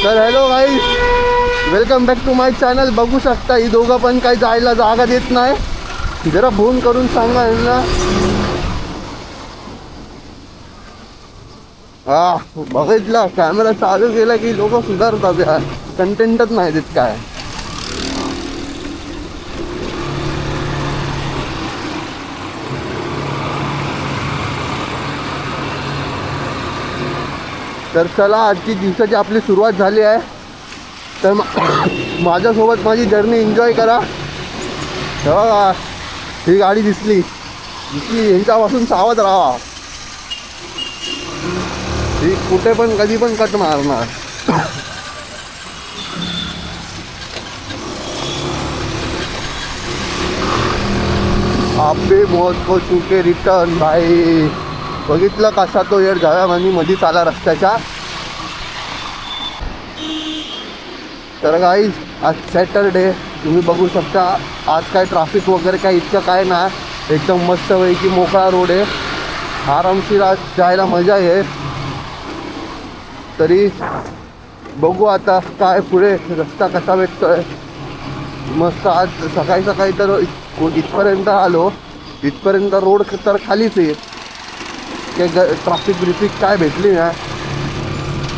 तर hello guys, welcome back to my channel. बघू शकता ही दोघं पण काही जायला जागा देत नाही. जरा फोन करून सांगा यांना. बघितला कॅमेरा चालू केला की लोक सुधारतात यार. कंटेंटच नाही देत काय. तर चला, आजची दिवसाची आपली सुरुवात झाली आहे. तर माझ्यासोबत माझी जर्नी एन्जॉय करा. बघा ही गाडी दिसली यांच्यापासून सावध राहा. ही कुठे पण कधी पण कट मारणार. आपे मौत को चुके रिटर्न भाई. बघितलं कसा तो येड झाला आणि मधीच आला रस्त्याच्या. तर गाईज आज सॅटरडे, तुम्ही बघू शकता. आज काय ट्रॅफिक वगैरे काय इतकं काय नाही. एकदम मस्तपैकी मोकळा रोड आहे. आरामशीर आज जायला मजा आहे. तरी बघू आता काय पुढे रस्ता कसा भेटतोय. मस्त आज सकाळी सकाळी तर इथपर्यंत आलो. इथपर्यंत रोड तर खालीच आहे. काही ट्रॅफिक ब्रिफिक काय भेटली ना.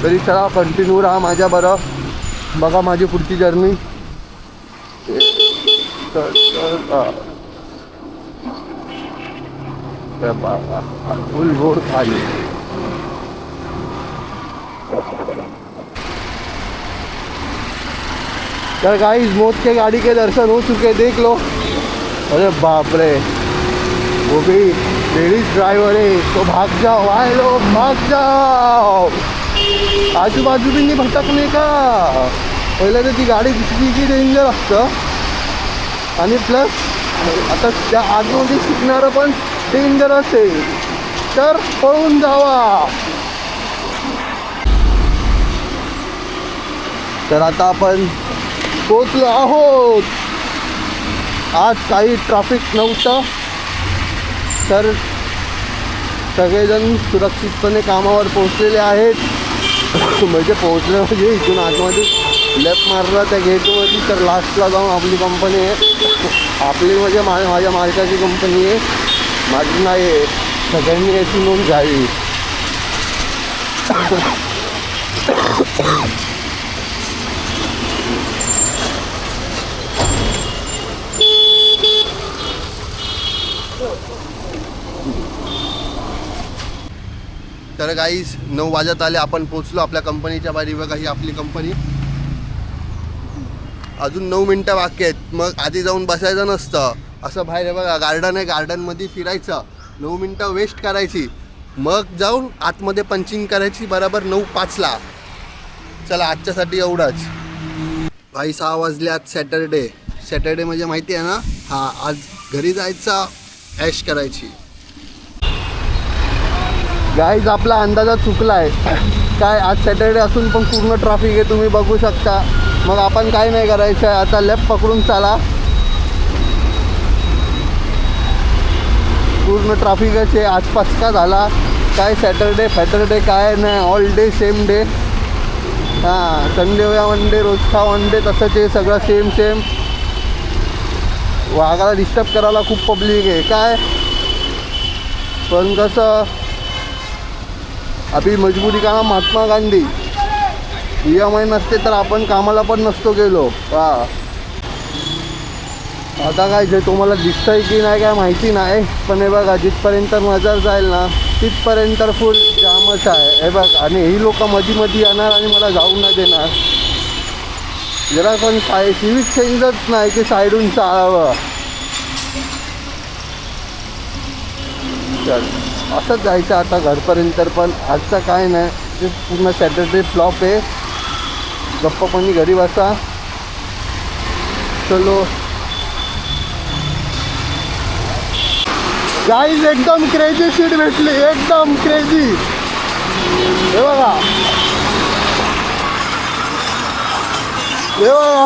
तरी चला कंटिन्यू राहा माझ्या बरं. बघा माझी पुढची जर्नी. फुल रोड खाली. तर गाइस मौत के गाड़ी के दर्शन हो चुके, देख लो. अरे बाप रे, वो भी लेडीज ड्राइवर है तो भाग जाओ. आए लो भाग जाओ. आजू बाजू भी नहीं भटकणे का. पहिले तर ती गाडी दिसली की डेंजर असतं. आणि प्लस आता त्या आतमध्ये शिकणारं पण डेंजर असेल तर पळून जावा. तर आता आपण पोचलो आहोत. आज काही ट्रॅफिक नव्हतं. तर सगळेजण सुरक्षितपणे कामावर पोहोचलेले आहेत. म्हणजे पोहोचलं म्हणजे इथून आतमध्ये लेफ्ट मारला त्या गेटमध्ये तर लास्टला जाऊन आपली कंपनी आहे. आपली म्हणजे माझ्या मालकाची कंपनी आहे, माझी नाही आहे. सगळ्यांनी याची नोंद घ्यावी. तर गाईज 9 वाजत आले. आपण पोचलो आपल्या कंपनीच्या बाहेर. बघा ही आपली कंपनी. अजून 9 मिनटं बाकी आहेत. मग आधी जाऊन बसायचं नसतं. असं बाहेर बघा गार्डन आहे, गार्डनमध्ये फिरायचं. 9 मिनटं वेस्ट करायची. मग जाऊन आतमध्ये पंचिंग करायची बरोबर 9:05ला. चला आजच्यासाठी एवढंच. भाई 6 वाजले. आज सॅटर्डे म्हणजे माहिती आहे ना. हा आज घरी जायचा, ऐश करायची. गाईज आपला अंदाजा चुकला आहे. काय आज सॅटर्डे असून पण पूर्ण ट्रॅफिक आहे, तुम्ही बघू शकता. मग आपण काय नाही करायचं आहे, आता लेफ्ट पकडून चाला. पूर्ण ट्रॅफिकच आहे. आज पचका झाला. काय सॅटर्डे काय नाही, ऑल डे सेम डे. हां संडे या मंडे, रोज खा वनडे, तसंच आहे सगळं सेम. वाघाला डिस्टर्ब करायला खूप पब्लिक आहे काय. पण कसं अभी मजबुरी का नाम महात्मा गांधी. EMI नसते तर आपण कामाला पण नसतो गेलो. आता काय जे तुम्हाला दिसतंय की नाही काय माहिती नाही. पण हे बघा जिथपर्यंत नजर जाईल ना तिथपर्यंत फुल जामच आहे. हे बघ, आणि ही लोक मध्ये येणार आणि मला जाऊ नाही देणार. जरा पण सिविक सेन्सच नाही की साईडून चालावं. चल असंच जायचं आता घरपर्यंत. पण आजचं काय नाही, ते पूर्ण सॅटर्डे फ्लॉप आहे. गप्पापणी घरी बसा. चलो गाईज एकदम क्रेझी सीट भेटली, एकदम क्रेझी. हे बघा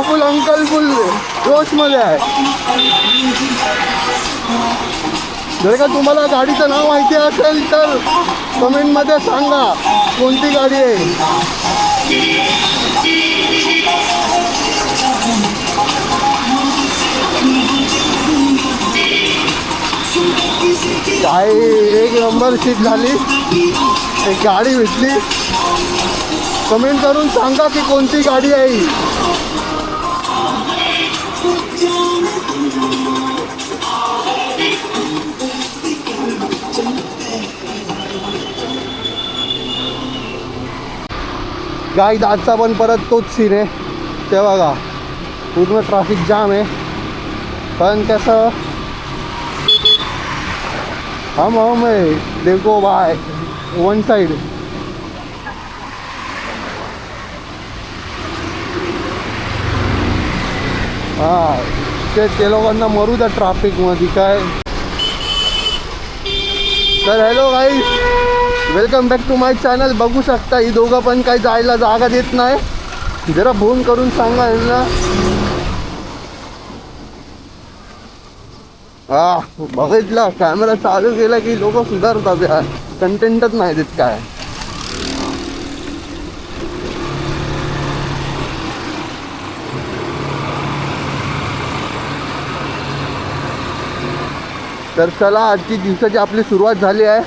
फुल अंकल फुल जोशमध्ये आहे. जर का तुम्हाला गाडीचं नाव माहिती असेल तर कमेंटमध्ये सांगा कोणती गाडी आहे. काय एक नंबर सीट झाली, एक गाडी भेटली. कमेंट करून सांगा की कोणती गाडी आहे ही. गाईज आजचा पण परत तोच सीन आहे. ते बघा पूर्ण ट्रॅफिक जाम आहे. पण कसं हम आहे, देखो बाय वन साइड. हां ते लोकांना मरू द्या ट्रॅफिकमध्ये काय. तर hello guys, welcome back to my channel. बघू शकता ही दोघं पण काही जायला जागा देत नाही. जरा फोन करून सांगा यांना. बघितलं कॅमेरा चालू केला की लोक सुधारतात यार. कंटेंटच नाही देत काय. तर चला आजची दिवसाची आपली सुरुवात झाली आहे.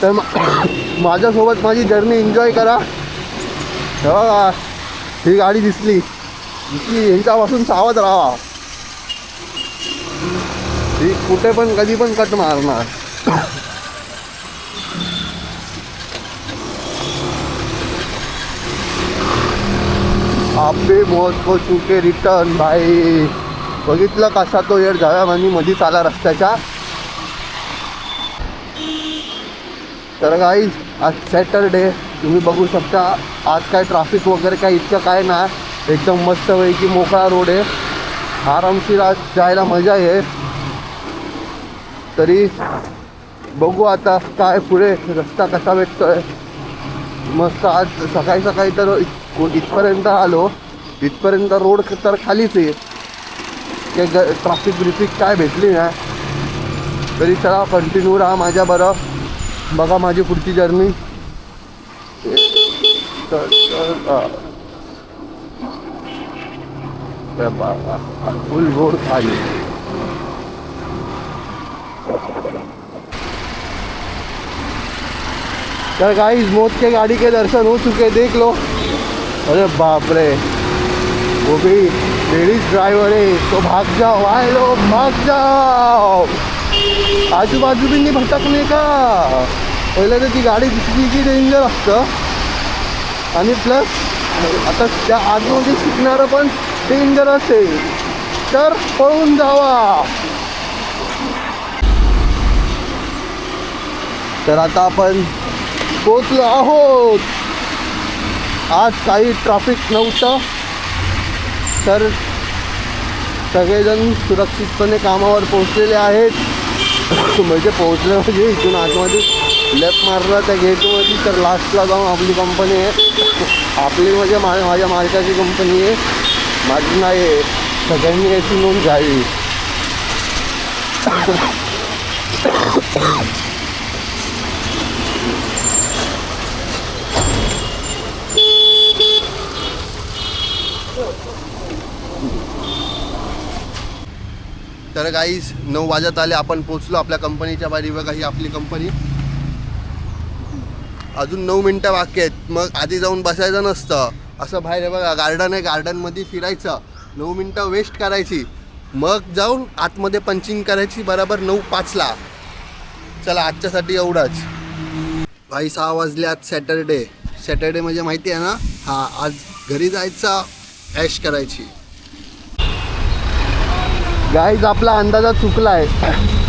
तर माझ्यासोबत माझी जर्नी एन्जॉय करा. बघा ही गाडी दिसली यांच्यापासून सावध राहा. ही कुठे पण कधी पण कट मारणार. आपे मौत को चुके रिटर्न भाई. बघितलं कसा तो येड झाव्यामध्ये मधीच आला रस्त्याच्या. तर गाईज आज सॅटरडे तुम्ही बघू शकता. आज काय ट्रॅफिक वगैरे काय इतकं काय नाही. एकदम मस्तपैकी मोकळा रोड आहे. आरामशीर आज जायला मजा आहे. तरी बघू आता काय पुढे रस्ता कसा भेटतोय. मस्त आज सकाळी सकाळी तर इथपर्यंत आलो. इथपर्यंत रोड तर खालीच आहे. काही ट्रॅफिक ब्रिफिक काय भेटली ना. तरी चला कंटिन्यू राहा माझ्या बरं. बघा माझी पुढची जर्नी. फुल रोड खाली. तर गाइस मौत के गाड़ी के दर्शन हो चुके, देख लो. अरे बाप रे, वो भी लेडीज ड्राइवर है तो भाग जाओ. आए लो भाग जाओ. आजू बाजू भी नाही भटकणे का. पहिले तर ती गाडी दिसली की डेंजर असतं. आणि प्लस आता त्या आतमध्ये शिकणारं पण डेंजर असेल तर पळून जावा. तर आता आपण पोचलो आहोत. आज काही ट्रॅफिक नव्हतं. तर सगळेजण सुरक्षितपणे कामावर पोहोचलेले आहेत. म्हणजे पोहोचले म्हणजे इथून आतमध्ये लेफ्ट मारला त्या गेटमध्ये तर लास्टला जाऊन आपली कंपनी आहे. आपली म्हणजे माझ्या मालकाची कंपनी आहे, माझी नाही आहे. सगळ्यांनी याची नोंद घ्यावी. तर गाईस 9 वाजत आले. आपण पोचलो आपल्या कंपनीच्या बाहेर. बघा ही आपली कंपनी. अजून 9 मिनटं बाकी आहेत. मग आधी जाऊन बसायचं नसतं. असं बाहेर आहे बघा गार्डन आहे, गार्डनमध्ये फिरायचं. 9 मिनटं वेस्ट करायची. मग जाऊन आतमध्ये पंचिंग करायची बरोबर 9:05ला. चला आजच्यासाठी एवढंच. भाई 6 वाजले. आज सॅटर्डे म्हणजे माहिती आहे ना. हां आज घरी जायचा, ऐश करायची. गाईज आपला अंदाजा चुकला आहे.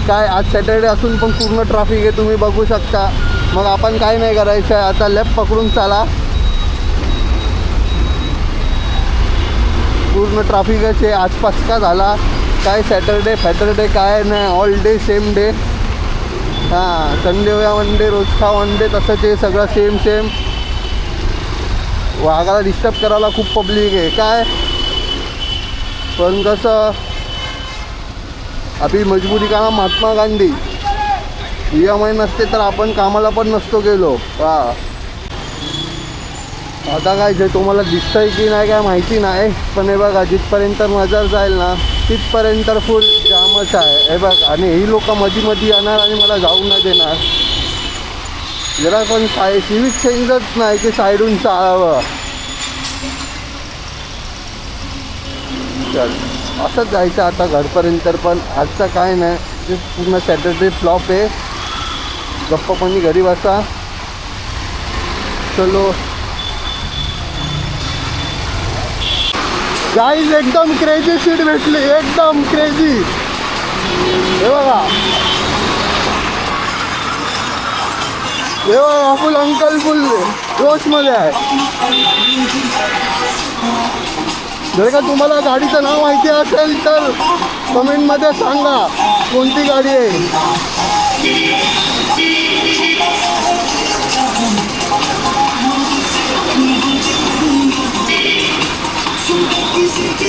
काय आज सॅटर्डे असून पण पूर्ण ट्रॅफिक आहे, तुम्ही बघू शकता. मग आपण काय नाही करायचं आहे, आता लेफ्ट पकडून चाला. पूर्ण ट्रॅफिकच आहे. आज पचका झाला. काय सॅटर्डे काय नाही, ऑल डे सेम डे. हां संडे या मंडे, रोज खा वनडे, तसंच आहे सगळं सेम. वाघाला डिस्टर्ब करायला खूप पब्लिक आहे काय. पण कसं आपली मजबुरी का ना महात्मा गांधी. EMI नसते तर आपण कामाला पण नसतो गेलो. हां आता काय जे तुम्हाला दिसतंय की नाही काय माहिती नाही. पण हे बघा जिथपर्यंत नजर जाईल ना तिथपर्यंत फुल जाम तमाशा आहे. हे बघ, आणि ही लोक मधी मधी येणार आणि मला जाऊ न देणार. जरा पण सिविक सेन्सच नाही की साईडून चालावं. चल असंच जायचं आता घरपर्यंत. पण आजचं काय नाही, ते पूर्ण सॅटर्डे फ्लॉप आहे. गप्पापणी घरी बसा. चलो गाईज, एकदम क्रेझी सीट भेटली, एकदम क्रेझी. हे बघा, हे बघा, फुल अंकल फुल जोशमध्ये आहे. जर का तुम्हाला गाडीचं नाव माहिती असेल तर कमेंटमध्ये सांगा कोणती गाडी आहे.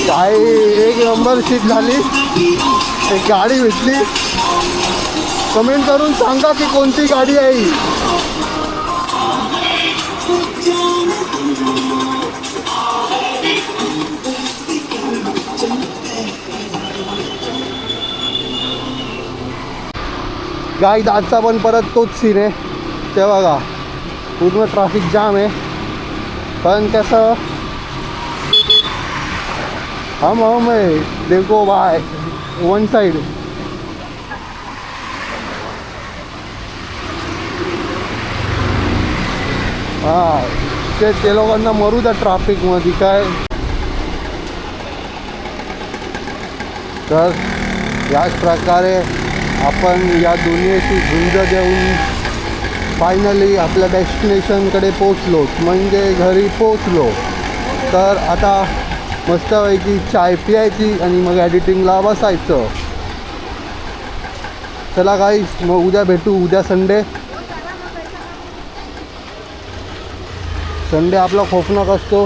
काय एक नंबर सीट झाली, एक गाडी भेटली. कमेंट करून सांगा की कोणती गाडी आहे. गाईड आजचा पण परत तोच सीन आहे. ते बघा, पूर्ण ट्रॅफिक जाम आहे. पण कसं हम है, देखो भाई वन साइड. हां, ते लोकांना मरू द्या ट्रॅफिकमध्ये काय. तर याच प्रकारे आपण या दुनियेची झुंज देऊन फायनली आपल्या डेस्टिनेशनकडे पोचलो, म्हणजे घरी पोचलो. तर आता मस्तपैकी चाय प्यायची आणि मग एडिटिंगला बसायचं. चला गाईस, मग उद्या भेटू. उद्या संडे आपला खोफनाक असतो.